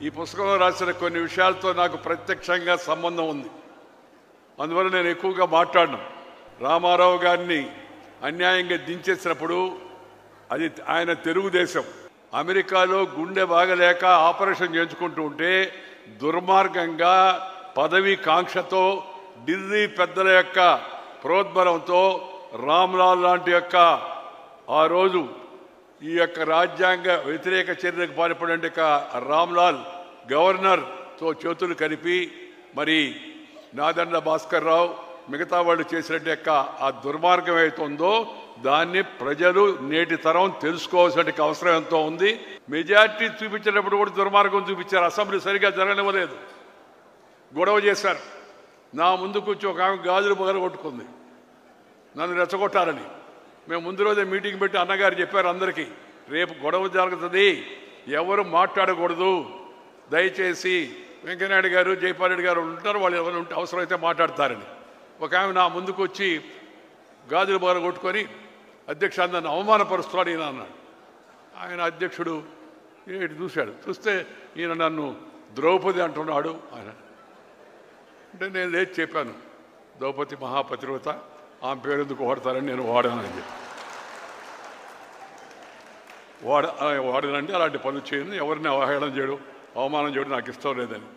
ఈ పుస్తకంలో రాసిన కొన్ని విషయాలతో నాకు ప్రత్యక్షంగా సంబంధం ఉంది. అందువల్ల నేను ఎక్కువగా మాట్లాడను. రామారావు గారిని అన్యాయంగా దించేసినప్పుడు అది ఆయన తెలుగుదేశం అమెరికాలో గుండె బాగలేక ఆపరేషన్ చేయించుకుంటూ ఉంటే దుర్మార్గంగా పదవి కాంక్షతో ఢిల్లీ పెద్దల యొక్క ప్రోద్బలంతో రామ్లాల్ లాంటి యొక్క ఆ రోజు ఈ యొక్క రాజ్యాంగ వ్యతిరేక చర్యలకు పాల్పడే రామ్లాల్ గవర్నర్తో చేతులు కలిపి మరి నాదెండ్ల భాస్కర్ రావు మిగతా వాళ్ళు చేసినట్టు ఆ దుర్మార్గం ఏతుందో దాన్ని ప్రజలు నేటి తరం తెలుసుకోవాల్సిన అవసరం ఎంతో ఉంది. మెజార్టీ చూపించేటప్పుడు కూడా దుర్మార్గం చూపించారు. అసెంబ్లీ సరిగ్గా జరగనివ్వలేదు, గొడవ చేశారు. నా ముందు కూర్చో ఒక ఆమె గాజులు పగలగొట్టుకుంది నన్ను రెచ్చగొట్టాలని. మేము ముందు రోజే మీటింగ్ పెట్టి అన్నగారు చెప్పారు అందరికీ, రేపు గొడవ జరుగుతుంది, ఎవరు మాట్లాడకూడదు, దయచేసి వెంకయ్యనాయుడు గారు జైపాల్ రెడ్డి గారు ఉంటారు, వాళ్ళు ఎవరు ఉంటే అవసరమైతే మాట్లాడతారని. ఒక ఆమె నా ముందుకు వచ్చి గాజులు పగలగొట్టుకొని అధ్యక్ష నన్ను అవమానపరుస్తున్నాడు ఈయన అన్నాడు. ఆయన అధ్యక్షుడు ఏంటి చూశాడు, చూస్తే ఈయన నన్ను ద్రౌపది అంటున్నాడు ఆయన. అంటే నేను లేచి చెప్పాను, ద్రౌపది మహాపతివ్రత, ఆమె పేరు ఎందుకు వాడతారని నేను వాడానని చెప్పి. వాడనంటే అలాంటి పనులు చేయను, ఎవరిని అవహేళన చేయడం అవమానం చేయడం నాకు ఇష్టం లేదని.